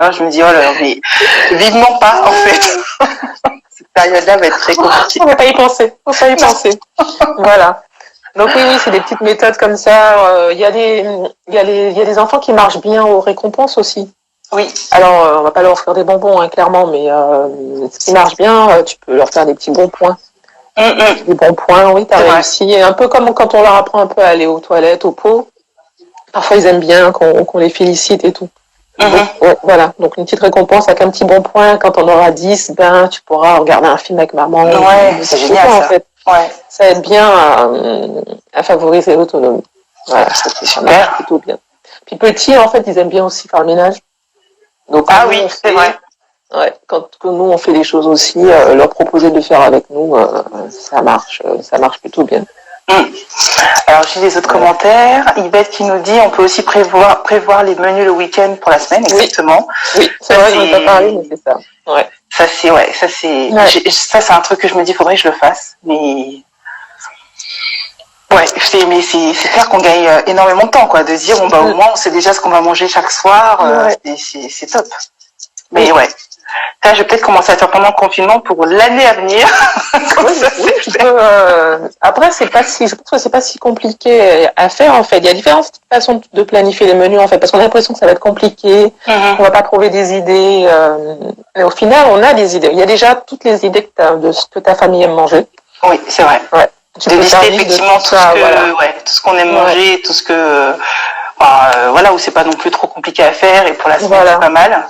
Alors, je me dis, oh là là, mais vivement pas, en fait. Cette période-là va être très compliquée. On va pas y penser. On va pas y penser. Voilà. Donc oui, c'est des petites méthodes comme ça. Il y a des enfants qui marchent bien aux récompenses aussi. Oui. Alors, on va pas leur offrir des bonbons, hein, clairement, mais ce qui marche bien, tu peux leur faire des petits bons points. Des bons points, oui, t'as réussi. Un peu comme quand on leur apprend un peu à aller aux toilettes, au pot. Parfois, ils aiment bien qu'on les félicite et tout. Donc, ouais, voilà. Donc, une petite récompense avec un petit bon point. Quand on aura 10, ben, tu pourras regarder un film avec maman. Ouais, c'est génial, ça. En fait. Ouais. Ça aide bien à favoriser l'autonomie. Voilà, c'est super. Plutôt bien. Puis petit, en fait, ils aiment bien aussi faire le ménage. Donc, oui, c'est vrai. Ouais, quand nous on fait les choses aussi, leur proposer de faire avec nous, ça marche plutôt bien. Alors j'ai des autres commentaires. Yvette qui nous dit on peut aussi prévoir les menus le week-end pour la semaine, exactement. Oui, c'est vrai, j'en ai pas parlé, mais c'est ça. Ouais. Ça c'est un truc que je me dis faudrait que je le fasse, mais c'est clair qu'on gagne énormément de temps, quoi, de dire au moins on sait déjà ce qu'on va manger chaque soir, c'est top. Mais ça, je vais peut-être commencer à faire pendant le confinement pour l'année à venir. Après, je pense que c'est pas si compliqué à faire, en fait. Il y a différentes façons de planifier les menus, en fait, parce qu'on a l'impression que ça va être compliqué, qu'on va pas trouver des idées. Mais au final, on a des idées. Il y a déjà toutes les idées de ce que ta famille aime manger. Oui, c'est vrai. Ouais. De lister effectivement tout ce qu'on aime manger, tout ce que... où c'est pas non plus trop compliqué à faire, et pour la semaine, c'est pas mal.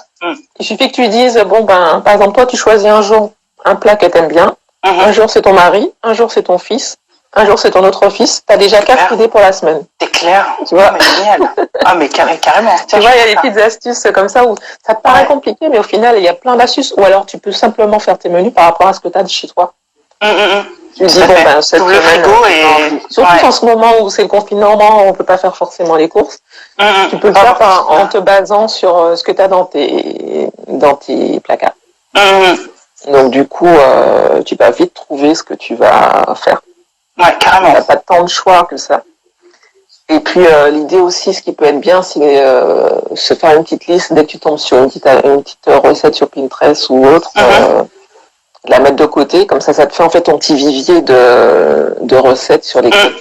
Il suffit que tu dises, par exemple, toi, tu choisis un jour un plat que t'aimes bien. Un jour, c'est ton mari. Un jour, c'est ton fils. Un jour, c'est ton autre fils. T'as déjà 4 idées pour la semaine. C'est clair. Tu vois? Mais génial. Mais carrément. Tu vois, il y a des petites astuces comme ça où ça te paraît compliqué, mais au final, il y a plein d'astuces. Ou alors, tu peux simplement faire tes menus par rapport à ce que t'as de chez toi. Tu dis, cette semaine, le frigo et... Surtout en ce moment où c'est le confinement, on peut pas faire forcément les courses. Tu peux le faire en te basant sur ce que tu as dans tes placards. Donc du coup, tu vas vite trouver ce que tu vas faire. Ouais, carrément. Tu n'as pas tant de choix que ça. Et puis l'idée aussi, ce qui peut être bien, c'est se faire une petite liste dès que tu tombes sur une petite recette sur Pinterest ou autre. La mettre de côté, comme ça te fait en fait ton petit vivier de recettes sur lesquelles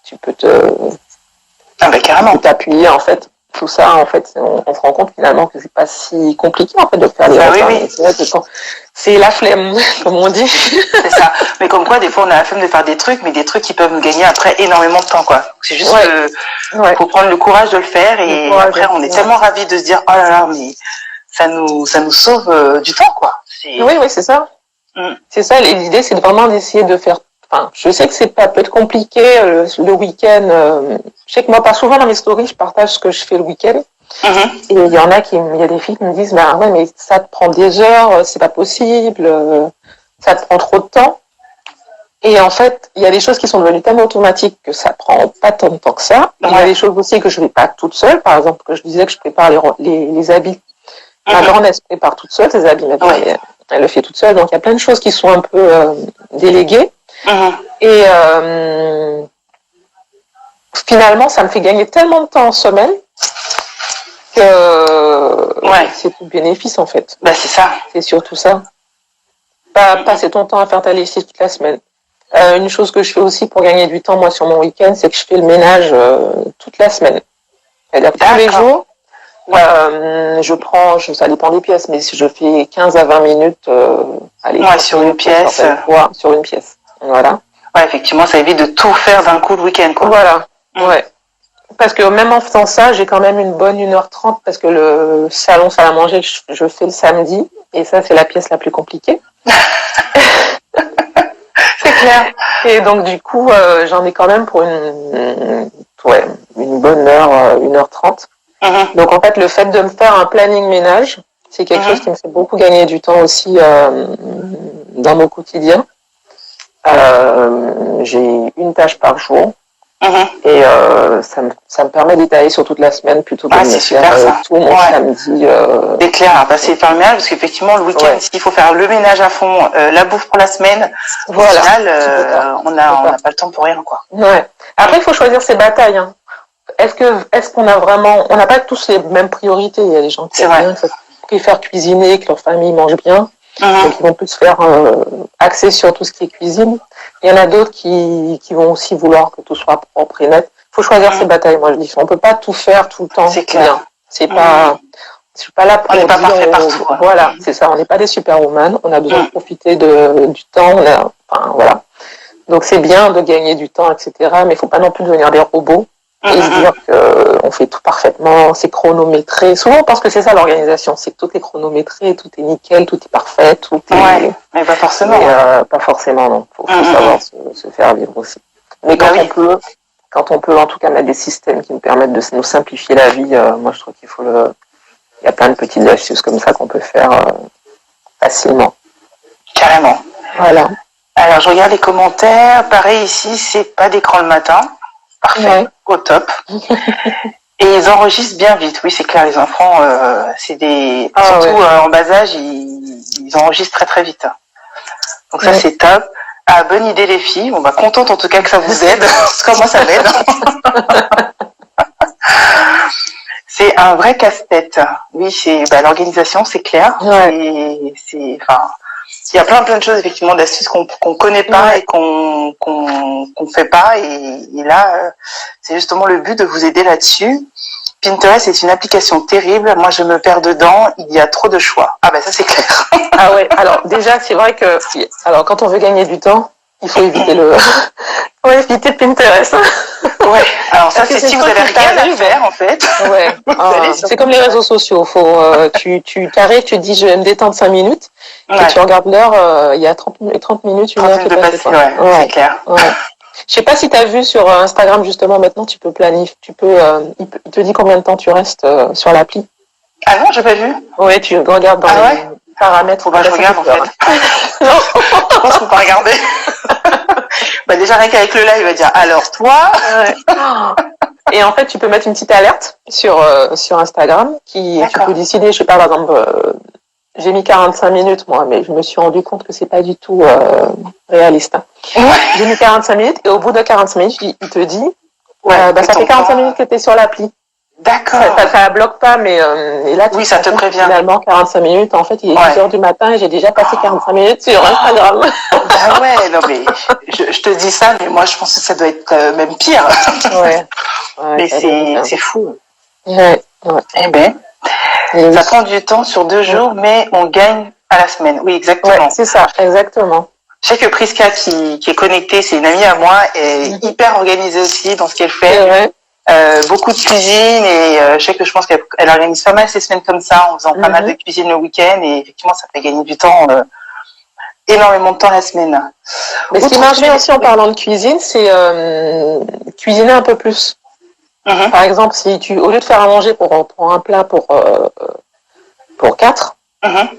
tu peux t'appuyer en fait. Tout ça en fait, on se rend compte finalement que c'est pas si compliqué en fait de faire les repas. C'est la flemme, comme on dit. C'est ça. Mais comme quoi, des fois, on a la flemme de faire des trucs, mais des trucs qui peuvent nous gagner après énormément de temps, quoi. C'est juste que faut prendre le courage de le faire, et après, on est tellement ravis de se dire, oh là là, mais ça nous sauve du temps, quoi. Oui, c'est ça. C'est ça, l'idée, c'est vraiment d'essayer de faire... Enfin, je sais que peut être compliqué le week-end. Je sais que moi, pas souvent dans mes stories, je partage ce que je fais le week-end. Et il y a des filles qui me disent, mais ça te prend des heures, c'est pas possible, ça te prend trop de temps. Et en fait, il y a des choses qui sont devenues tellement automatiques que ça prend pas tant de temps que ça. Il y a des choses aussi que je fais pas toute seule. Par exemple, que je disais que je prépare les habits. Ma grande, elle se prépare toute seule, ses habits maintenant, elle le fait toute seule. Donc, il y a plein de choses qui sont un peu déléguées. Et finalement, ça me fait gagner tellement de temps en semaine que c'est tout bénéfice, en fait. C'est ça. C'est surtout ça. Passer ton temps à faire ta lessive toute la semaine. Une chose que je fais aussi pour gagner du temps, moi, sur mon week-end, c'est que je fais le ménage toute la semaine. C'est-à-dire tous les jours. Ça dépend des pièces, mais si je fais 15 à 20 minutes sur une pièce. Sur une pièce. Voilà. Ouais, effectivement, ça évite de tout faire d'un coup le week-end, quoi. Voilà. Ouais. Parce que même en faisant ça, j'ai quand même une bonne 1h30 parce que le salle à manger, je fais le samedi. Et ça, c'est la pièce la plus compliquée. C'est clair. Et donc, du coup, j'en ai quand même pour une bonne heure, 1h30. Donc en fait, le fait de me faire un planning ménage, c'est quelque chose qui me fait beaucoup gagner du temps aussi dans mon quotidien. J'ai une tâche par jour et ça me permet d'étaler sur toute la semaine plutôt que de me faire tout mon samedi. C'est clair, c'est faire le ménage parce qu'effectivement le week-end, s'il faut faire le ménage à fond, la bouffe pour la semaine, au final, on n'a pas le temps pour rien, quoi. Ouais. Après, il faut choisir ses batailles. Hein. est-ce qu'on a vraiment, on n'a pas tous les mêmes priorités. Il y a des gens qui préfèrent cuisiner, que leur famille mange bien, donc ils vont plus faire axer sur tout ce qui est cuisine. Il y en a d'autres qui vont aussi vouloir que tout soit propre et net. Il faut choisir ses batailles, moi je dis. On peut pas tout faire tout le temps. C'est clair. C'est pas, je suis pas là pour on n'est pas parfait partout. Voilà, c'est ça. On n'est pas des superwoman. On a besoin de profiter du temps. Voilà. Donc c'est bien de gagner du temps, etc. Mais il faut pas non plus devenir des robots et se dire qu'on fait tout parfaitement, c'est chronométré. Souvent parce que c'est ça l'organisation, c'est que tout est chronométré, tout est nickel, tout est parfait, tout est. Ouais, mais pas forcément. Mais, pas forcément, non. Faut savoir se faire vivre aussi. Mais quand on peut en tout cas mettre des systèmes qui nous permettent de nous simplifier la vie, moi je trouve qu'il faut il y a plein de petites astuces comme ça qu'on peut faire facilement. Carrément. Voilà. Alors je regarde les commentaires. Pareil ici, c'est pas d'écran le matin. Parfait, au top. Et ils enregistrent bien vite. Oui, c'est clair, les enfants, c'est des surtout en bas âge, ils enregistrent très très vite. Donc ça c'est top. Ah, bonne idée les filles. Bon bah contente en tout cas que ça vous aide. Parce que moi ça m'aide. C'est un vrai casse-tête. Oui, c'est l'organisation, c'est clair. Ouais. Il y a plein de choses effectivement, d'astuces qu'on connaît pas et qu'on fait pas. Et là, c'est justement le but de vous aider là-dessus. Pinterest est une application terrible. Moi, je me perds dedans. Il y a trop de choix. Ah ben ça c'est clair. Ah ouais. Alors déjà, c'est vrai que quand on veut gagner du temps, il faut éviter éviter Pinterest. Ouais. Alors ça, c'est si vous avez rien à faire en fait. Ouais. C'est comme les réseaux sociaux. Tu t'arrêtes, tu te dis je vais me détendre 5 minutes. Et tu regardes l'heure, il y a 30 minutes, une heure qui est passée. C'est clair. Ouais. Je sais pas si tu as vu sur Instagram justement, maintenant tu peux planifier, il te dit combien de temps tu restes sur l'appli. Ah non, j'ai pas vu. Oui, tu regardes dans les paramètres. Faut pas que je regarde en fait. Non, je pense qu'on peut pas regarder. Déjà rien qu'avec le live, il va dire alors toi. Et en fait, tu peux mettre une petite alerte sur Instagram tu peux décider, je sais pas, par exemple, j'ai mis 45 minutes moi, mais je me suis rendu compte que c'est pas du tout réaliste. J'ai mis 45 minutes et au bout de 45 minutes, il te dit ça fait 45 minutes que tu es sur l'appli. D'accord. Ça bloque pas, mais et là, ça te prévient. Finalement, 45 minutes, en fait, il est 10h du matin et j'ai déjà passé 45 minutes sur Instagram. Bah ouais, non mais je te dis ça, mais moi je pense que ça doit être même pire. Mais c'est fou. Ouais. Eh ben, ça prend du temps sur 2 jours, mais on gagne à la semaine. Oui, exactement. Ouais, c'est ça, exactement. Je sais que Priska qui est connectée, c'est une amie à moi, est hyper organisée aussi dans ce qu'elle fait. Beaucoup de cuisine et je pense qu'elle organise pas mal ses semaines comme ça en faisant pas mal de cuisine le week-end et effectivement ça fait gagner du temps, énormément de temps la semaine. Mais ce qui marche bien aussi en parlant de cuisine, c'est cuisiner un peu plus. Par exemple, si au lieu de faire à manger pour un plat pour 4,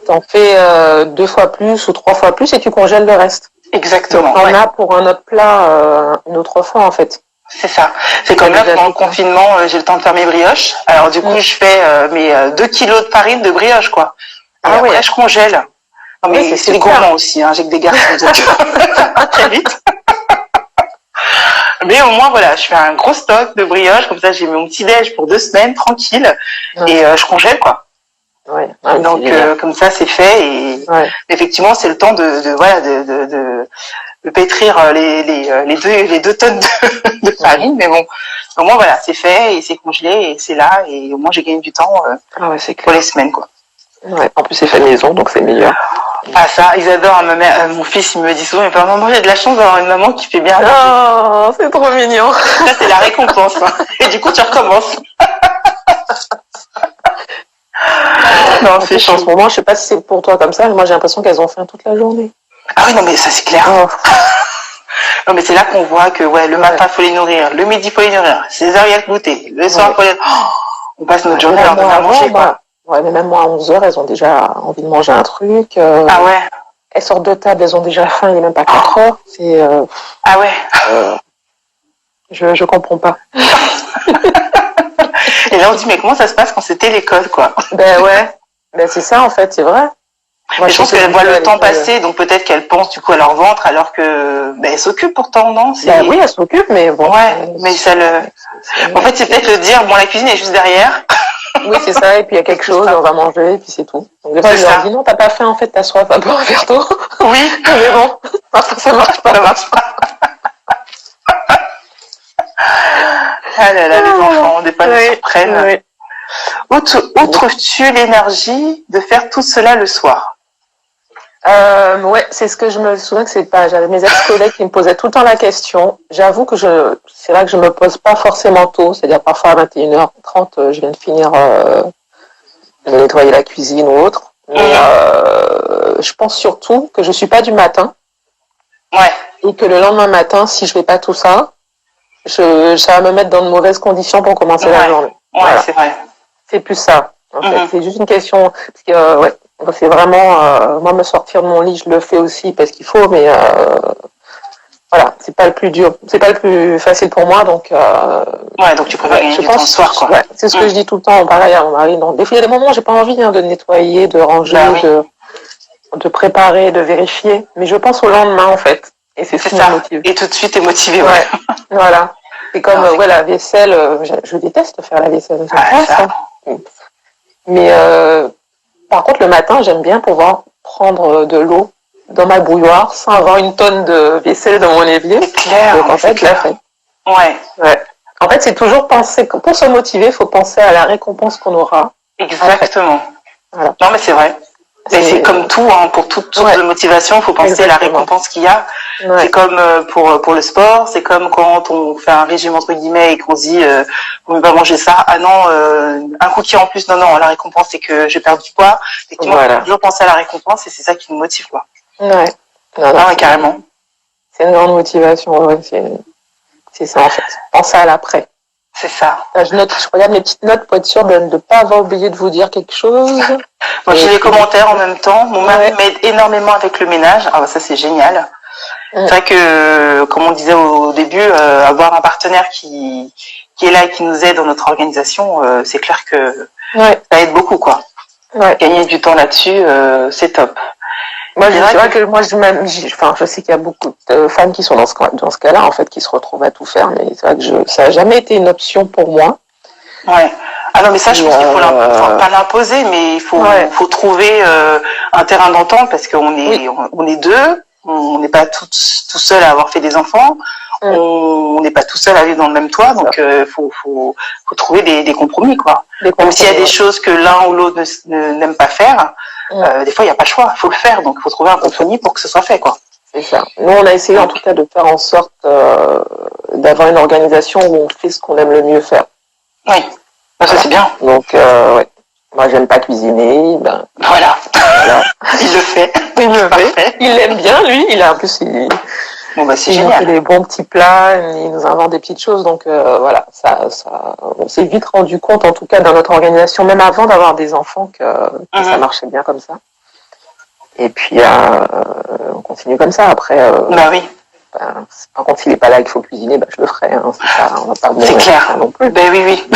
t'en fais 2 fois plus ou 3 fois plus et tu congèles le reste. Exactement. Donc, on a pour un autre plat une autre fois en fait. C'est ça. C'est comme là, pendant le confinement, j'ai le temps de faire mes brioches. Alors du coup, je fais mes 2 kilos de farine de brioche, quoi. Et après, je congèle. Non mais c'est les gourmands aussi, j'ai que des garçons, donc très vite. Mais au moins, voilà, je fais un gros stock de brioches, comme ça j'ai mon petit déj pour 2 semaines, tranquille, et je congèle, quoi. Donc comme ça, c'est fait, et effectivement, c'est le temps de pétrir les 2 tonnes de farine, mais bon, au moins voilà, c'est fait et c'est congelé et c'est là et au moins j'ai gagné du temps pour les semaines, quoi. Ouais. En plus c'est fait maison, donc c'est meilleur. Ah ça, ils adorent. Mon fils il me dit souvent, mais pas maman, j'ai de la chance d'avoir une maman qui fait bien. Oh, c'est trop mignon. Ça c'est la récompense. Et du coup tu recommences. Non, c'est chance. En ce moment, je sais pas si c'est pour toi comme ça, mais moi j'ai l'impression qu'elles ont faim toute la journée. Ah oui, non mais ça c'est clair. Non mais c'est là qu'on voit que le matin faut les nourrir, le midi faut les nourrir, 16h il y a le goûter, le soir faut les... on passe notre journée à leur manger, quoi. Ouais, mais même moi à 11h, elles ont déjà envie de manger un truc. Ah ouais. Elles sortent de table, elles ont déjà faim, il n'est même pas 4h. C'est ah ouais. Je comprends pas. Et là on se dit mais comment ça se passe quand c'est télécode, quoi. Ben ouais. Ben c'est ça en fait, c'est vrai. Mais je pense qu'elle voit le temps passer, donc peut-être qu'elle pense du coup à leur ventre, alors que elle s'occupe pourtant, non? Oui, elle s'occupe, mais bon. Ouais, mais ça le. En fait, c'est peut-être le dire, bon, la cuisine est juste derrière. Oui, c'est ça, et puis il y a quelque chose, on va manger, et puis c'est tout. Donc des fois, je leur dis, non, t'as pas faim, en fait, t'as soif, pas pour un verre d'eau. Oui. Mais bon, ça marche pas. Ça marche pas. Ah là là, les enfants, des fois, ils surprennent. Oui. Où trouves-tu l'énergie de faire tout cela le soir? Ouais, c'est ce que je me souviens que c'est pas. J'avais mes ex-collègues qui me posaient tout le temps la question. J'avoue que c'est vrai que je me pose pas forcément tôt, c'est-à-dire parfois à 21h30, je viens de finir de nettoyer la cuisine ou autre. Mais je pense surtout que je suis pas du matin. Ouais. Et que le lendemain matin, si je fais pas tout ça, ça va me mettre dans de mauvaises conditions pour commencer la journée. Ouais, voilà. C'est vrai. C'est plus ça. En fait, c'est juste une question. Parce que, c'est vraiment moi me sortir de mon lit, je le fais aussi parce qu'il faut, mais voilà, c'est pas le plus dur, c'est pas le plus facile pour moi, donc. Donc tu préfères gagner du temps le soir, quoi. Ouais, c'est ce que je dis tout le temps. Pareil à mon mari. Des fois, il y a des moments où j'ai pas envie de nettoyer, de ranger, de préparer, de vérifier, mais je pense au lendemain en fait, et c'est ce qui me motive. Et tout de suite, t'es motivé. Ouais. Voilà. C'est comme la vaisselle. Je déteste faire la vaisselle. Ça. Mais par contre, le matin, j'aime bien pouvoir prendre de l'eau dans ma bouilloire sans avoir une tonne de vaisselle dans mon évier. C'est clair. Donc en fait, je la fais. Ouais. En fait, c'est toujours penser, pour se motiver, il faut penser à la récompense qu'on aura. Exactement. Voilà. Non, mais c'est vrai. C'est comme tout, pour toute source de motivation, il faut penser à la récompense qu'il y a. Ouais. C'est comme pour le sport, c'est comme quand on fait un régime entre guillemets et qu'on se dit on ne va pas manger ça. Ah non, un cookie en plus, non, la récompense c'est que je perds du poids. Effectivement, il faut toujours penser à la récompense et c'est ça qui nous motive, quoi. Ouais. Non, carrément. C'est une grande motivation, c'est ça en fait. Penser à l'après. C'est ça. Je regarde mes petites notes pour être sûre de ne pas avoir oublié de vous dire quelque chose. Moi, j'ai les commentaires en même temps. Mon mari m'aide énormément avec le ménage. Ah, ça, c'est génial. C'est vrai que, comme on disait au début, avoir un partenaire qui est là et qui nous aide dans notre organisation, c'est clair que ça aide beaucoup, quoi. Ouais. Gagner du temps là-dessus, c'est top. Moi, c'est vrai que moi, je sais qu'il y a beaucoup de femmes qui sont dans ce cas-là, en fait, qui se retrouvent à tout faire, mais c'est vrai que ça n'a jamais été une option pour moi. Ouais. Ah non, mais ça, je pense qu'il faut pas l'imposer, mais il faut trouver un terrain d'entente parce qu'on est deux, on n'est pas tout seul à avoir fait des enfants, on n'est pas tout seul à vivre dans le même toit, donc faut trouver des compromis, quoi. Même s'il y a des choses que l'un ou l'autre n'aime pas faire. Des fois, il n'y a pas le choix, il faut le faire, donc il faut trouver un compromis pour que ce soit fait, quoi. C'est ça. Nous, on a essayé en tout cas de faire en sorte d'avoir une organisation où on fait ce qu'on aime le mieux faire. Oui, ça c'est bien. Donc, moi, j'aime pas cuisiner. Voilà. Il le fait. Il l'aime bien, lui. Il a en plus, bon, c'est génial. Il fait des bons petits plats, il nous invente des petites choses, donc voilà, on s'est vite rendu compte, en tout cas dans notre organisation, même avant d'avoir des enfants, que ça marchait bien comme ça. Et puis on continue comme ça. Après, oui. Par contre, s'il n'est pas là et qu'il faut cuisiner, je le ferai. Hein, on va pas c'est clair non plus. Oui.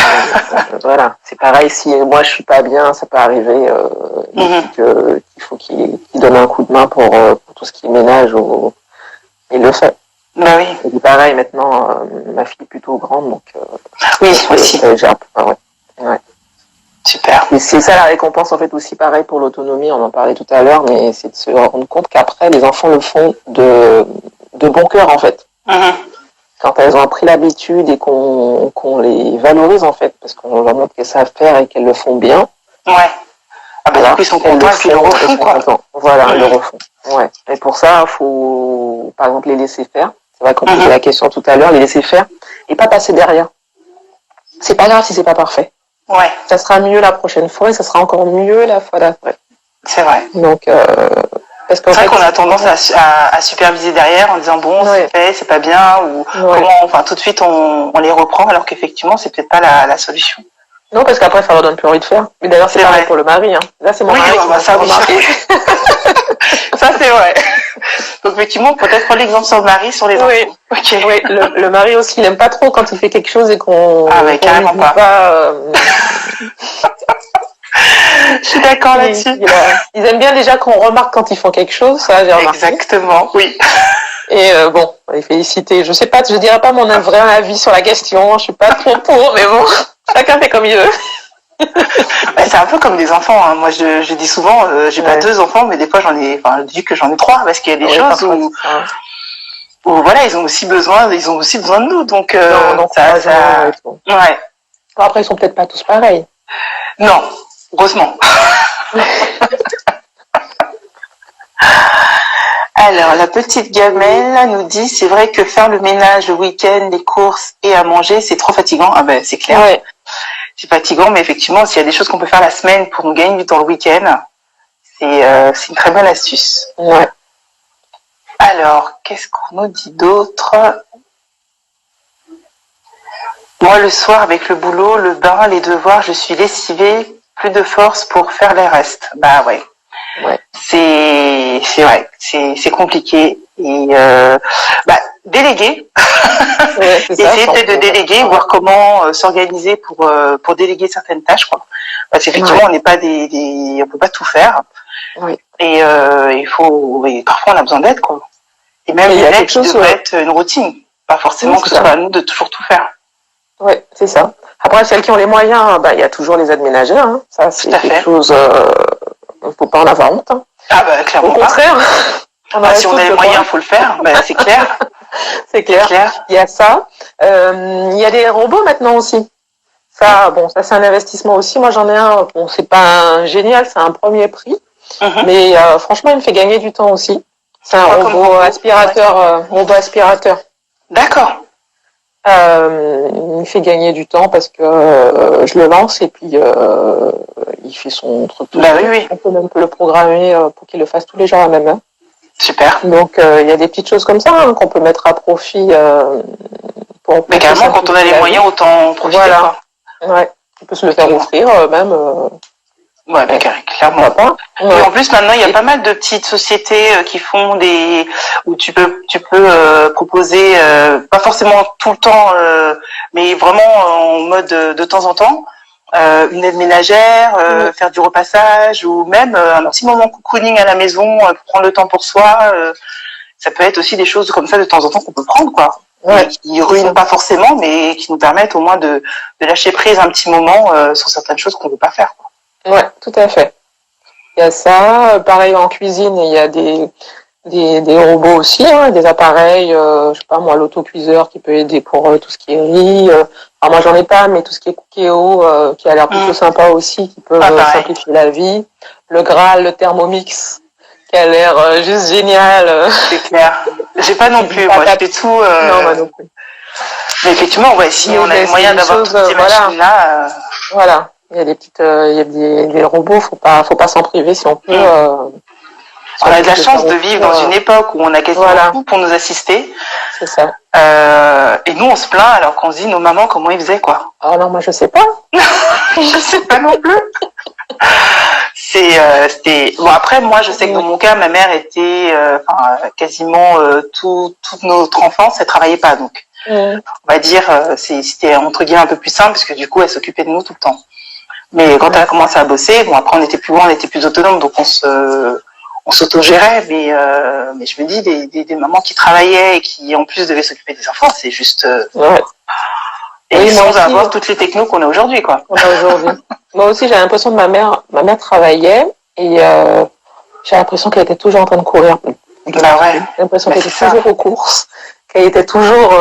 Voilà, c'est pareil. Si moi je suis pas bien, ça peut arriver qu'il faut qu'il donne un coup de main pour tout ce qui est ménage ou il le fait. Oui. Et pareil, maintenant, ma fille est plutôt grande, donc... oui, aussi. Ouais. Super. Et c'est ça la récompense, en fait, aussi pareil pour l'autonomie, on en parlait tout à l'heure, mais c'est de se rendre compte qu'après, les enfants le font de bon cœur, en fait. Quand elles ont appris l'habitude et qu'on les valorise, en fait, parce qu'on leur montre qu'elles savent faire et qu'elles le font bien. Ouais. Ah du coup, ils sont contents et puis ils le refont, quoi. Voilà, ils le refont. Ouais. Et pour ça, il faut, par exemple, les laisser faire. C'est vrai qu'on posait la question tout à l'heure, les laisser faire et pas passer derrière. C'est pas grave si c'est pas parfait. Ouais. Ça sera mieux la prochaine fois et ça sera encore mieux la fois d'après. C'est vrai. Donc, parce qu'en fait, qu'on a tendance à superviser derrière en disant bon, c'est fait, c'est pas bien, ou comment, tout de suite on les reprend alors qu'effectivement c'est peut-être pas la solution. Non, parce qu'après ça leur donne plus envie de faire. Mais d'ailleurs c'est pareil pour le mari. Hein. Là c'est mon mari qui m'a ça remarqué. Ça c'est vrai. Donc effectivement peut-être prendre l'exemple sur le mari, sur les enfants. Oui, le mari aussi il aime pas trop quand il fait quelque chose et qu'on carrément pas Je suis d'accord là-dessus. Ils aiment bien déjà qu'on remarque quand ils font quelque chose, ça j'ai remarqué. Exactement, oui. Et bon, les féliciter. Je sais pas, je dirais pas mon vrai avis sur la question, je suis pas trop pour, mais bon, chacun fait comme il veut. C'est un peu comme des enfants, hein. Moi je dis souvent, j'ai pas 2 enfants, mais des fois je dis que j'en ai 3, parce qu'il y a des choses où voilà, ils ont aussi besoin de nous, donc ça. Ouais. Après, ils sont peut-être pas tous pareils. Non, heureusement. Alors, la petite gamelle nous dit, c'est vrai que faire le ménage le week-end, les courses et à manger, c'est trop fatigant. Ah ben, c'est clair. Ouais. C'est fatigant, mais effectivement, s'il y a des choses qu'on peut faire la semaine pour nous gagner du temps le week-end, c'est une très bonne astuce. Ouais. Alors, qu'est-ce qu'on nous dit d'autre? Moi, le soir, avec le boulot, le bain, les devoirs, je suis lessivée, plus de force pour faire les restes. Bah ouais. Ouais. C'est vrai, c'est compliqué. Et déléguer. Ouais, essayer peut-être de déléguer, voir comment s'organiser pour déléguer certaines tâches, quoi. Parce qu'effectivement, on n'est pas on peut pas tout faire. Oui. Et parfois on a besoin d'aide, quoi. Et même l'aide qui devrait être une routine. Pas forcément que ce soit à nous de toujours tout faire. Oui, c'est ça. Après, celles qui ont les moyens, il y a toujours les aides ménagères, hein. Ça, c'est quelque chose, faut pas en avoir honte, hein. Ah, clairement. Au contraire. Si on a les moyens, faut le faire. C'est clair. C'est clair. Il y a ça. Il y a des robots maintenant aussi. Ça, c'est un investissement aussi. Moi, j'en ai un. Bon, c'est pas génial, c'est un premier prix. Mais franchement, il me fait gagner du temps aussi. C'est un robot aspirateur. Robot aspirateur. D'accord. Il me fait gagner du temps parce que je le lance et puis il fait son truc. Oui. On peut même le programmer pour qu'il le fasse tous les jours à la même heure. Super. Donc il y a des petites choses comme ça qu'on peut mettre à profit. Mais carrément, quand on a les moyens, autant en profiter. Voilà. Ouais. On peut se le faire offrir même. Ouais, clairement. Et en plus, maintenant, il y a pas mal de petites sociétés qui font où tu peux proposer, pas forcément tout le temps, mais vraiment en mode de temps en temps, une aide ménagère, faire du repassage, ou même un petit moment cocooning à la maison, prendre le temps pour soi. Ça peut être aussi des choses comme ça de temps en temps qu'on peut prendre, quoi. Ouais, qui ruinent pas forcément, mais qui nous permettent au moins de lâcher prise un petit moment sur certaines choses qu'on veut pas faire, quoi. Ouais, tout à fait. Il y a ça. Pareil en cuisine, il y a des robots aussi, hein, des appareils, je sais pas moi, l'autocuiseur qui peut aider pour tout ce qui est riz. Alors moi j'en ai pas, mais tout ce qui est Cookéo, qui a l'air plutôt sympa aussi, qui peut simplifier la vie. Le Graal, le Thermomix, qui a l'air juste génial. C'est clair. J'ai pas non plus, moi je fais tout. Non, moi non plus. Mais effectivement, si on a les moyens d'avoir toutes ces machines-là. Voilà. Il y a des robots, faut pas s'en priver si on peut. On a de la chance de vivre dans une époque où on a quasiment tout pour nous assister. C'est ça. Et nous, on se plaint alors qu'on se dit, nos mamans, comment ils faisaient, quoi. Ah non, moi, je sais pas. Je sais pas non plus. C'était... Bon, après, moi, je sais que dans mon cas, ma mère était, quasiment toute notre enfance, elle travaillait pas, donc. On va dire, c'était entre guillemets un peu plus simple, parce que du coup, elle s'occupait de nous tout le temps. Mais quand elle a commencé à bosser, après on était plus loin, on était plus autonome, donc on s'autogérait, mais je me dis des mamans qui travaillaient et qui en plus devaient s'occuper des enfants, c'est juste et sans avoir toutes les technos qu'on a aujourd'hui, quoi. Moi aussi, j'ai l'impression que ma mère travaillait et j'ai l'impression qu'elle était toujours en train de courir. J'ai l'impression qu'elle était toujours aux courses, qu'elle était toujours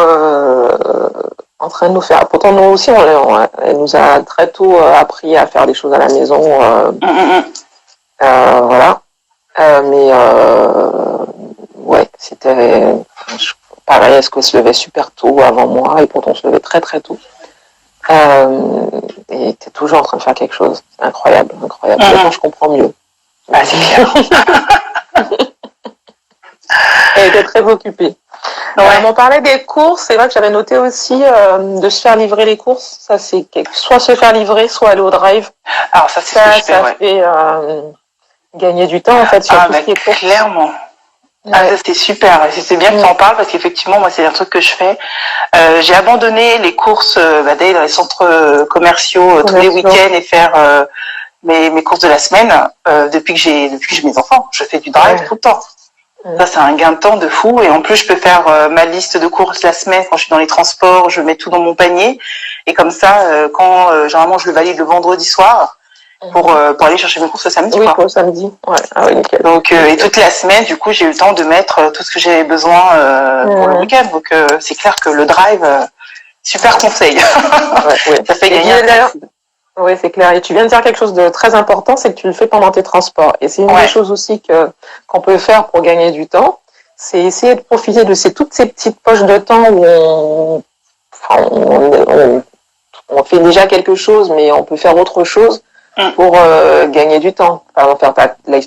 en train de nous faire. Pourtant, nous aussi, elle nous a très tôt appris à faire des choses à la maison. Voilà. C'était pareil. Est-ce qu'elle se levait super tôt avant moi et pourtant on se levait très très tôt. Et était toujours en train de faire quelque chose. C'est incroyable. Maintenant, je comprends mieux. C'est clair. Elle était très occupée. On m'en parlait des courses, c'est vrai que j'avais noté aussi de se faire livrer les courses. Ça, c'est soit se faire livrer, soit aller au drive. Alors ça, c'est ce que je fais, fait gagner du temps, en fait, sur tout ce qui est courses. Clairement. Ça, c'est super. C'est bien que tu en parles parce qu'effectivement, moi, c'est un truc que je fais. J'ai abandonné les courses d'aller dans les centres commerciaux tous les week-ends et faire mes courses de la semaine, depuis que j'ai mes enfants, je fais du drive tout le temps. Ça, c'est un gain de temps de fou. Et en plus, je peux faire ma liste de courses la semaine quand je suis dans les transports. Je mets tout dans mon panier. Et comme ça, généralement, je le valide le vendredi soir pour aller chercher mes courses le samedi. Oui, pour le samedi. Ouais. Ah oui, nickel. Donc, et toute la semaine, du coup, j'ai eu le temps de mettre tout ce que j'avais besoin pour le week-end. Donc, c'est clair que le drive, super conseil. Ça fait gagner. Oui, c'est clair. Et tu viens de dire quelque chose de très important, c'est que tu le fais pendant tes transports. Et c'est une des choses aussi qu'on peut faire pour gagner du temps, c'est essayer de profiter de toutes ces petites poches de temps où on fait déjà quelque chose, mais on peut faire autre chose pour gagner du temps. Par exemple, faire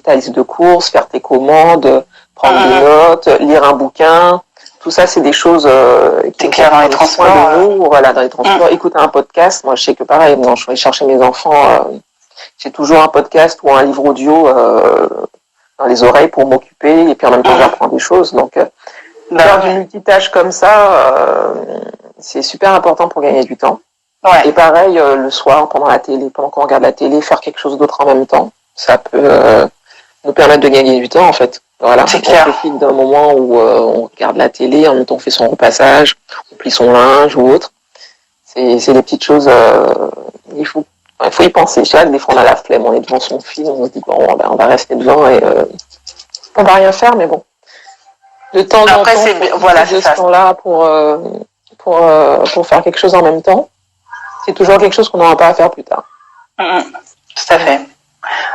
ta liste de courses, faire tes commandes, prendre des notes, lire un bouquin. Tout ça, c'est des choses qui sont clair dans les transports. Voilà, dans les transports. Écouter un podcast. Moi, je sais que pareil, quand je vais chercher mes enfants, j'ai toujours un podcast ou un livre audio dans les oreilles pour m'occuper. Et puis en même temps, j'apprends des choses. Donc, faire du multitâche comme ça, c'est super important pour gagner du temps. Ouais. Et pareil, le soir, pendant qu'on regarde la télé, faire quelque chose d'autre en même temps, ça peut nous permettre de gagner du temps, en fait. Voilà, on profite d'un moment où on regarde la télé, en même temps on fait son repassage, on plie son linge ou autre. C'est des petites choses, il faut y penser. Je sais que des fois on a la flemme, on est devant son film, on se dit bon, on va rester devant et on va rien faire, mais bon. De temps en temps, c'est ce temps-là pour faire quelque chose en même temps. C'est toujours quelque chose qu'on n'aura pas à faire plus tard. Tout à fait.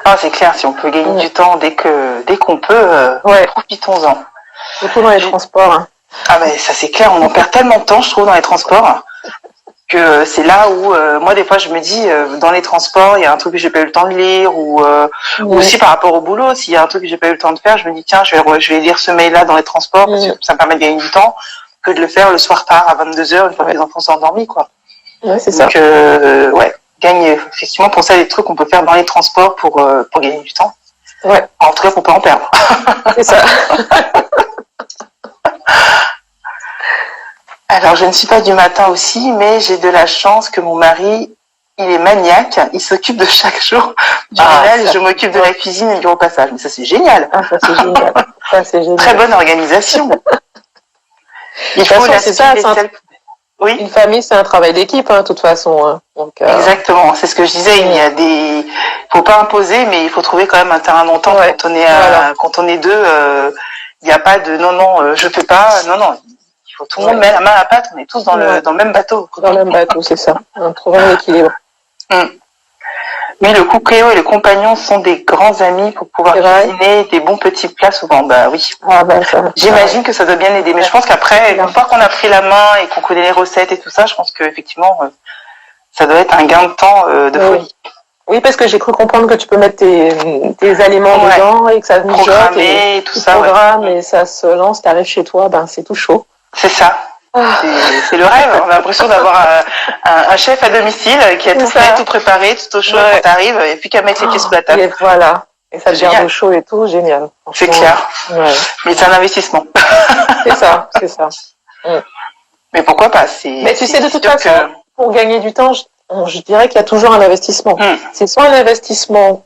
Ah, c'est clair, si on peut gagner du temps dès qu'on peut, profitons-en. Surtout dans les transports. Hein. Ah ben ça c'est clair, on en perd tellement de temps, je trouve, dans les transports, que c'est là où moi des fois je me dis dans les transports, il y a un truc que j'ai pas eu le temps de lire ou aussi par rapport au boulot, s'il y a un truc que j'ai pas eu le temps de faire, je me dis tiens, je vais lire ce mail-là dans les transports parce que ça me permet de gagner du temps que de le faire le soir tard à 22h une fois que les enfants sont endormis, quoi. Ouais, c'est ça. Donc gagne effectivement pour ça des trucs qu'on peut faire dans les transports pour gagner du temps. Ouais. En tout cas, pour pas en perdre. C'est ça. Alors, je ne suis pas du matin aussi, mais j'ai de la chance que mon mari, il est maniaque. Il s'occupe de chaque jour du ménage et je m'occupe de la cuisine et du repassage. Mais ça, c'est génial. Ah, ça, c'est génial. Ça, c'est génial. Très bonne organisation. Il faut Oui. Une famille, c'est un travail d'équipe, de toute façon. Hein. Donc, exactement, c'est ce que je disais. Il faut pas imposer, mais il faut trouver quand même un terrain d'entente quand on est deux. Il n'y a pas de non, je fais pas. Non. Il faut tout le monde met la main à la pâte. On est tous dans le même bateau. Dans le même bateau, c'est ça. Trouver un équilibre. Mais le coucléo et le compagnon sont des grands amis pour pouvoir cuisiner des bons petits plats souvent. Bah oui. J'imagine que ça doit bien aider. Mais je pense qu'après, une fois qu'on a pris la main et qu'on connaît les recettes et tout ça, je pense qu'effectivement, ça doit être un gain de temps de folie. Oui, parce que j'ai cru comprendre que tu peux mettre tes aliments dedans et que ça mijote et tout ça. Et ça se lance, t'arrives chez toi, c'est tout chaud. C'est ça. C'est le rêve. On a l'impression d'avoir un chef à domicile qui a tout fait, tout préparé, tout au chaud quand t'arrives, et puis qu'à mettre les pieds sous la table. Et voilà. Et ça devient au chaud et tout, génial. C'est clair. Ouais. Mais c'est un investissement. C'est ça. Mais pourquoi pas? Mais tu sais, de toute façon, pour gagner du temps, je dirais qu'il y a toujours un investissement. C'est soit un investissement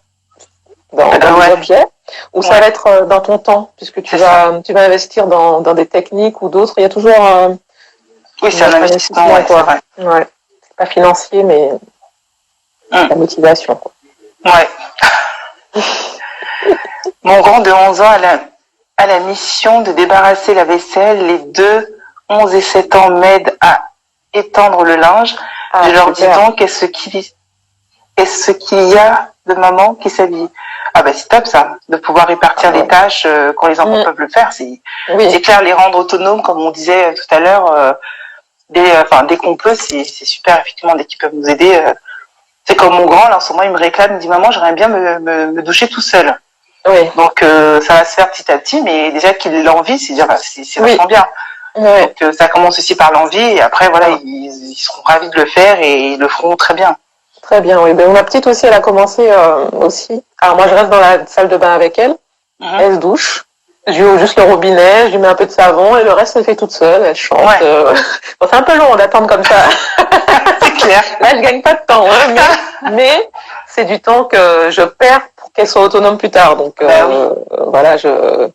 dans des objets, ou ça va être dans ton temps, puisque tu vas investir dans des techniques ou d'autres. Il y a toujours oui, c'est un investissement, quoi. C'est vrai. Ouais. C'est pas financier, mais la motivation, quoi. Ouais. Mon grand de 11 ans a la mission de débarrasser la vaisselle. Les deux, 11 et 7 ans, m'aident à étendre le linge. Je leur dis donc, est-ce qu'il y a de maman qui s'habille? Ah ben c'est top ça, de pouvoir répartir les tâches quand les enfants peuvent le faire. C'est clair, les rendre autonomes, comme on disait tout à l'heure, dès qu'on peut, c'est super, effectivement, dès qu'ils peuvent nous aider. C'est comme mon grand, là, en ce moment, il me réclame, il me dit, maman, j'aimerais bien me doucher tout seul. Oui. Donc ça va se faire petit à petit, mais déjà qu'il ait l'envie, c'est vachement bien. Oui. Donc ça commence aussi par l'envie, et après, voilà, ils seront ravis de le faire et ils le feront très bien. Très bien, oui. Ma petite aussi, elle a commencé aussi. Alors moi, je reste dans la salle de bain avec elle. Elle se douche. Je lui ouvre juste le robinet, je lui mets un peu de savon et le reste, elle fait toute seule. Elle chante. Bon, c'est un peu long d'attendre comme ça. C'est clair. Là, je gagne pas de temps, mais c'est du temps que je perds pour qu'elle soit autonome plus tard. Donc voilà, je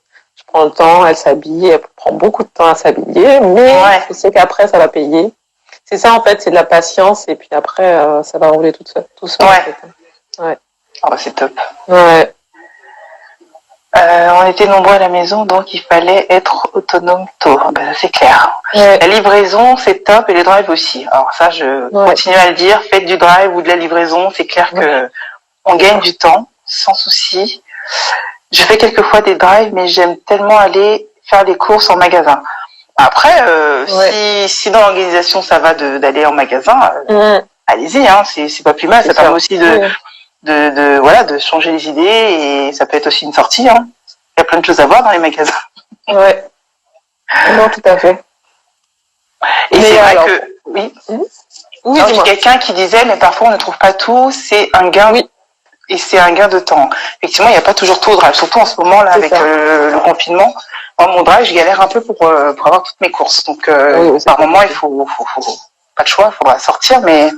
prends le temps, elle s'habille, elle prend beaucoup de temps à s'habiller, mais je sais qu'après ça va payer. C'est ça en fait, c'est de la patience et puis après ça va rouler tout seul. En fait. Ouais. Oh, c'est top. Ouais. On était nombreux à la maison, donc il fallait être autonome tôt. Ben, c'est clair. Ouais. La livraison, c'est top, et les drives aussi. Alors ça, je continue à le dire, faites du drive ou de la livraison, c'est clair que on gagne du temps, sans souci. Je fais quelquefois des drives, mais j'aime tellement aller faire des courses en magasin. Après, si dans l'organisation ça va d'aller en magasin, allez-y, hein, c'est pas plus mal. Ça permet aussi de changer les idées, et ça peut être aussi une sortie, hein. Il y a plein de choses à voir dans les magasins. Ouais. Non, tout à fait. Et c'est vrai que, oui. Il y a quelqu'un qui disait, mais parfois on ne trouve pas tout, c'est un gain, et c'est un gain de temps. Effectivement, il n'y a pas toujours tout au drive, surtout en ce moment, là, avec le confinement. Moi, mon drive, je galère un peu pour avoir toutes mes courses. Donc, par moment, il faut pas de choix, il faudra sortir, mais.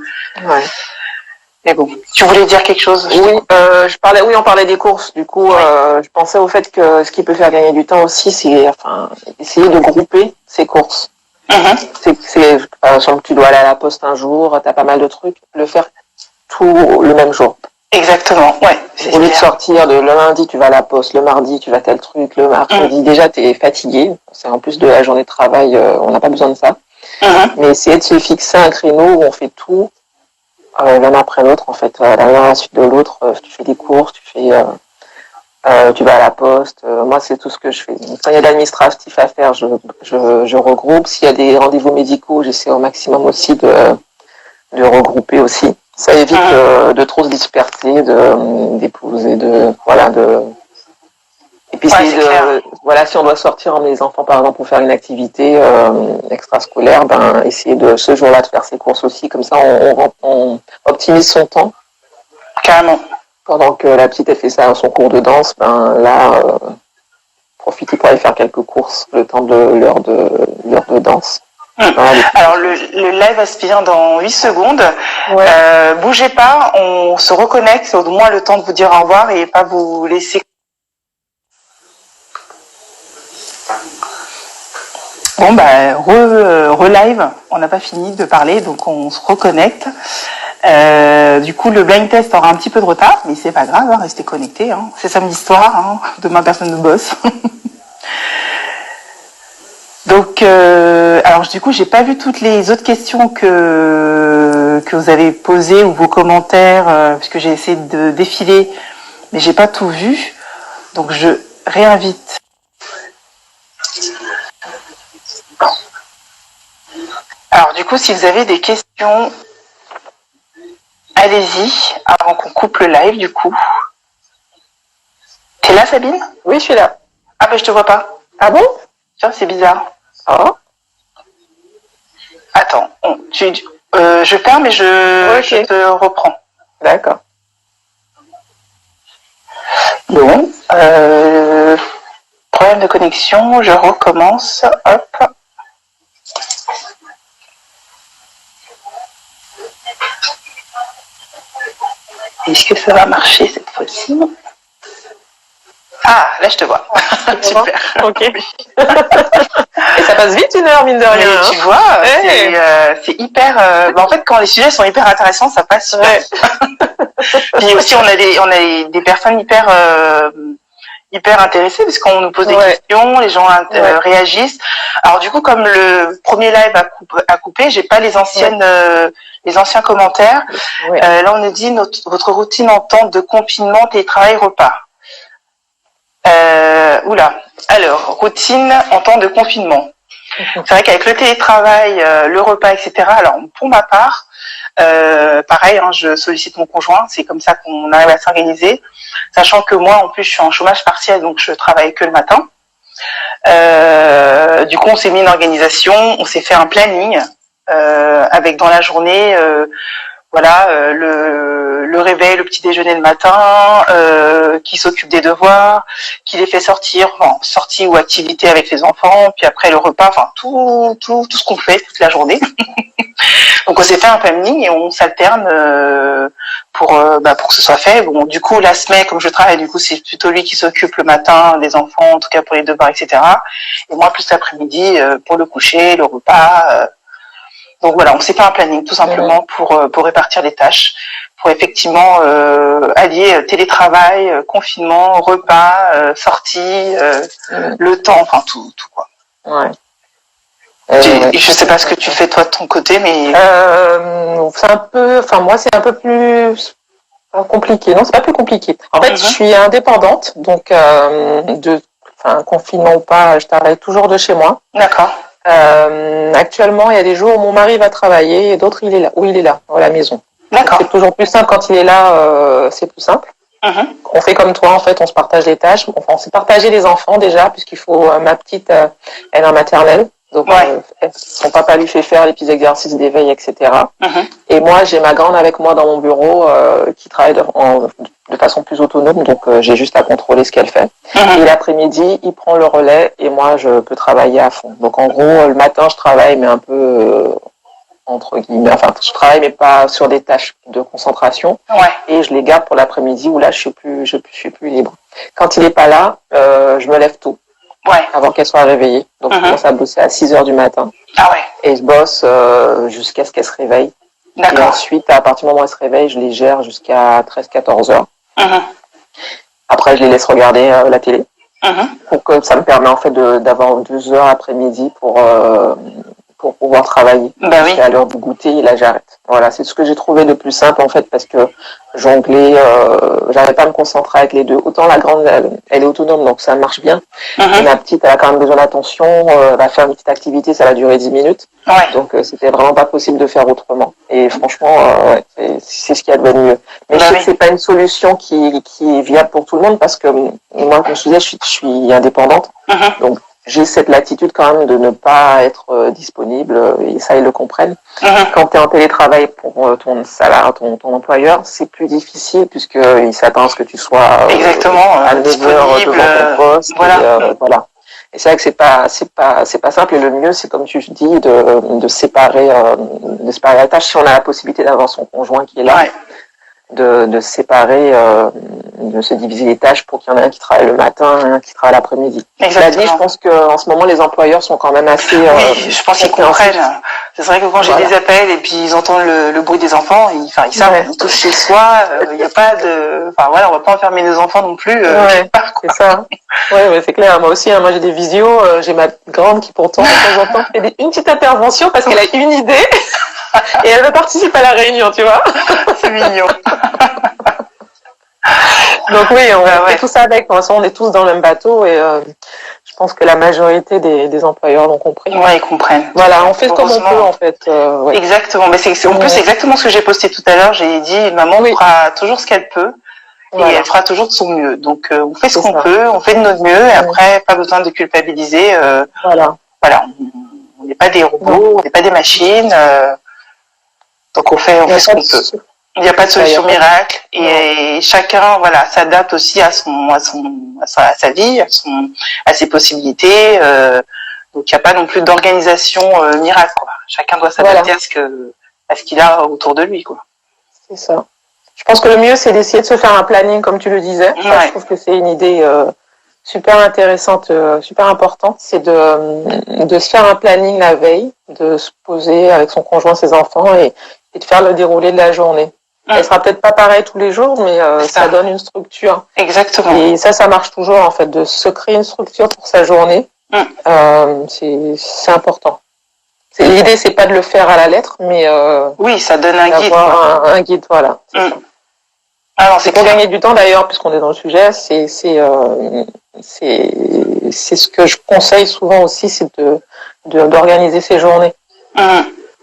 Mais bon, tu voulais dire quelque chose? Oui, on parlait des courses. Du coup, je pensais au fait que ce qui peut faire gagner du temps aussi, c'est essayer de grouper ses courses. Par exemple, tu dois aller à la poste un jour, tu as pas mal de trucs, le faire tout le même jour. Exactement, Au lieu de sortir le lundi, tu vas à la poste, le mardi, tu vas tel truc, le mercredi, déjà, tu es fatigué. C'est en plus de la journée de travail, on n'a pas besoin de ça. Mais essayer de se fixer un créneau où on fait tout. L'un après l'autre, en fait, l'un à la suite de l'autre, tu fais des courses, tu vas à la poste. Moi, c'est tout ce que je fais. Donc, quand il y a de l'administratif à faire, je regroupe. S'il y a des rendez-vous médicaux, j'essaie au maximum aussi de regrouper aussi. Ça évite de trop se disperser, d'épouser, Et puis si on doit sortir les enfants par exemple pour faire une activité extrascolaire, essayer de ce jour-là de faire ses courses aussi, comme ça on optimise son temps. Carrément. Pendant que la petite elle fait ça son cours de danse, profitez pour aller faire quelques courses le temps de l'heure de danse. Alors le live va se finir dans 8 secondes. Bougez pas, on se reconnecte, c'est au moins le temps de vous dire au revoir et pas vous laisser. Bon re-live, on n'a pas fini de parler, donc on se reconnecte. Du coup le blind test aura un petit peu de retard, mais c'est pas grave, restez connectés, hein. C'est samedi soir, demain personne ne bosse. Donc alors du coup j'ai pas vu toutes les autres questions que vous avez posées ou vos commentaires, puisque j'ai essayé de défiler, mais j'ai pas tout vu, donc je réinvite. Alors du coup, si vous avez des questions, allez-y, avant qu'on coupe le live du coup. T'es là, Sabine? Oui, je suis là. Ah ben je te vois pas. Ah bon? Tiens, c'est bizarre. Oh. Attends, je perds mais je te reprends. D'accord. Bon, problème de connexion, je recommence, hop. Est-ce que ça va marcher cette fois-ci? Ah, là je te vois. Super. Ok. Et ça passe vite 1 heure, mine de rien. Mais tu vois, c'est hyper. En fait, quand les sujets sont hyper intéressants, ça passe super. Puis aussi, on a des personnes hyper intéressées parce qu'on nous pose des questions, les gens réagissent. Alors du coup, comme le premier live a coupé, j'ai pas les anciens commentaires. Là, on nous dit votre routine en temps de confinement, télétravail, repas. Alors, routine en temps de confinement. C'est vrai qu'avec le télétravail, le repas, etc. Alors, pour ma part, pareil, je sollicite mon conjoint. C'est comme ça qu'on arrive à s'organiser. Sachant que moi, en plus, je suis en chômage partiel, donc je travaille que le matin. Du coup, on s'est mis une organisation, on s'est fait un planning avec dans la journée, le réveil, le petit déjeuner le matin, qui s'occupe des devoirs, qui les fait sortir, sortie ou activité avec les enfants, puis après le repas, tout ce qu'on fait toute la journée. Donc on s'est fait un planning et on s'alterne pour que ce soit fait. Bon, du coup, la semaine, comme je travaille, du coup, c'est plutôt lui qui s'occupe le matin des enfants, en tout cas pour les devoirs, etc. Et moi, plus l'après-midi pour le coucher, le repas. Donc voilà, on s'est fait un planning tout simplement pour répartir les tâches, pour effectivement allier télétravail, confinement, repas, sortie, le temps, enfin tout quoi. Ouais. Je sais pas ce que tu fais toi de ton côté, mais c'est un peu, enfin moi c'est un peu plus compliqué. Non, c'est pas plus compliqué. En fait, je suis indépendante, donc confinement ou pas, je travaille toujours de chez moi. D'accord. Actuellement, il y a des jours où mon mari va travailler et d'autres il est là à la maison. D'accord. C'est toujours plus simple quand il est là, c'est plus simple. On fait comme toi, en fait, on se partage les tâches. Enfin, on s'est partagé les enfants déjà, puisqu'il faut, ma petite, elle est en maternelle. Donc, son papa lui fait faire les petits exercices d'éveil, etc. Et moi, j'ai ma grande avec moi dans mon bureau qui travaille de façon plus autonome. Donc, j'ai juste à contrôler ce qu'elle fait. Et l'après-midi, il prend le relais et moi, je peux travailler à fond. Donc, en gros, le matin, je travaille, mais un peu entre guillemets. Enfin, je travaille, mais pas sur des tâches de concentration. Et je les garde pour l'après-midi où là, je suis plus libre. Quand il est pas là, je me lève tôt. Avant qu'elle soit réveillée. Donc, je commence à bosser à 6h du matin. Et je bosse jusqu'à ce qu'elle se réveille. Et ensuite, à partir du moment où elle se réveille, je les gère jusqu'à 13-14h. Après, je les laisse regarder la télé. Donc, ça me permet en fait d'avoir 2 heures après-midi pour pouvoir travailler. Et à l'heure du goûter, là, j'arrête. Voilà, c'est ce que j'ai trouvé de plus simple en fait, parce que jongler, j'arrivais pas à me concentrer avec les deux. Autant la grande, elle est autonome, donc ça marche bien. Et ma petite, elle a quand même besoin d'attention, elle va faire une petite activité, ça va durer 10 minutes. Donc c'était vraiment pas possible de faire autrement. Et franchement, c'est ce qu'il y a de mieux. Mais je sais que c'est pas une solution qui est viable pour tout le monde, parce que moi, comme je disais, je suis indépendante. Donc j'ai cette latitude quand même de ne pas être disponible, et ça, ils le comprennent. Quand tu es en télétravail pour ton salaire, ton employeur, c'est plus difficile, puisqu'il s'attend à ce que tu sois à 9h devant ton poste. Voilà. Et c'est vrai que c'est pas simple, et le mieux, c'est comme tu dis, de séparer la tâche. Si on a la possibilité d'avoir son conjoint qui est là, de séparer, de se diviser les tâches pour qu'il y en ait un qui travaille le matin et un qui travaille l'après-midi. La vie, je pense qu'en ce moment, les employeurs sont quand même assez... oui, je pense qu'ils comprennent. C'est vrai que quand j'ai des appels et puis ils entendent le bruit des enfants, ils savent, on est tous chez soi, il n'y a pas de... Enfin voilà, on va pas enfermer nos enfants non plus. C'est ça. Ouais, c'est clair. Moi aussi, moi j'ai des visios, j'ai ma grande qui pourtant, de temps en temps, fait une petite intervention parce qu'elle a une idée et elle veut participer à la réunion, tu vois. C'est mignon. Donc oui, on fait tout ça avec. De toute façon, on est tous dans le même bateau, et je pense que la majorité des employeurs l'ont compris. Ils comprennent. Voilà, on fait comme on peut en fait. Exactement, mais en plus c'est exactement ce que j'ai posté tout à l'heure. J'ai dit, maman fera toujours ce qu'elle peut, et elle fera toujours de son mieux. Donc on fait ce qu'on peut, on fait de notre mieux, et après pas besoin de culpabiliser. Voilà, on n'est pas des robots, on n'est pas des machines. Donc on fait ce qu'on peut. Il n'y a pas de solution miracle, et chacun s'adapte aussi à sa vie, à ses possibilités. Donc il n'y a pas non plus d'organisation miracle, quoi. Chacun doit s'adapter à ce qu'il a autour de lui, quoi. C'est ça. Je pense que le mieux, c'est d'essayer de se faire un planning, comme tu le disais. Je trouve que c'est une idée super intéressante, super importante. C'est de se faire un planning la veille, de se poser avec son conjoint, ses enfants, et de faire le déroulé de la journée. Elle sera peut-être pas pareille tous les jours, mais ça donne une structure. Exactement. Et ça marche toujours, en fait, de se créer une structure pour sa journée. C'est important. L'idée, c'est pas de le faire à la lettre, mais ça donne un guide. Un guide, voilà. Alors, c'est pour gagner du temps, d'ailleurs, puisqu'on est dans le sujet. C'est ce que je conseille souvent aussi, c'est d'organiser ses journées.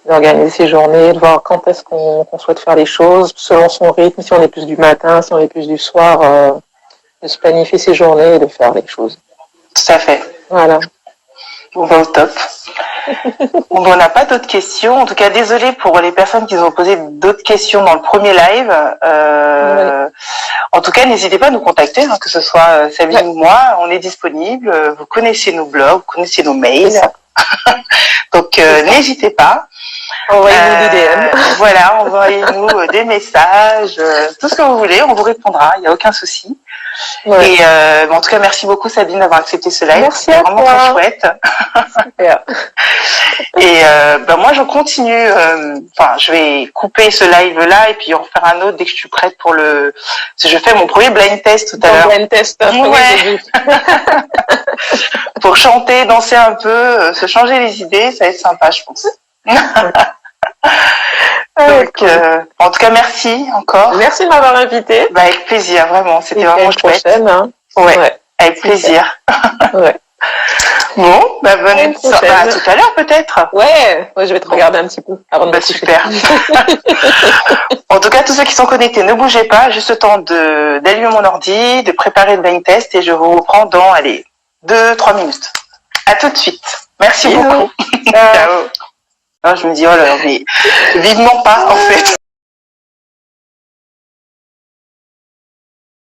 D'organiser ses journées, de voir quand est-ce qu'on souhaite faire les choses, selon son rythme, si on est plus du matin, si on est plus du soir, de se planifier ses journées et de faire les choses. Tout à fait. Voilà. Bon, au top. On n'a pas d'autres questions. En tout cas, désolé pour les personnes qui ont posé d'autres questions dans le premier live. En tout cas, n'hésitez pas à nous contacter, que ce soit Sabine ou moi. On est disponible. Vous connaissez nos blogs, vous connaissez nos mails. Donc, n'hésitez pas. Envoyez-nous des DM. Voilà, envoyez-nous des messages, tout ce que vous voulez, on vous répondra, il n'y a aucun souci. Ouais. Et en tout cas, merci beaucoup Sabine d'avoir accepté ce live. Merci à vraiment toi. Très chouette. Super. Et moi, je continue. Je vais couper ce live-là et puis en faire un autre dès que je suis prête pour le. Parce que je fais mon premier blind test tout à l'heure. Blind test. Ouais. Pour chanter, danser un peu, se changer les idées, ça va être sympa, je pense. Donc, cool. En tout cas, merci encore. Merci de m'avoir invité. Avec plaisir, vraiment. C'était vraiment chouette. Hein. Ouais, avec plaisir. Ouais. Bon, bonne soirée. À tout à l'heure peut-être. Ouais, je vais te regarder un petit peu avant de super. En tout cas, tous ceux qui sont connectés, ne bougez pas. Juste le temps d'allumer mon ordi, de préparer le blind test et je vous reprends dans, 2-3 minutes. À tout de suite. Merci beaucoup. Ciao. Alors, je me dis, oh là, mais vivement pas, en fait.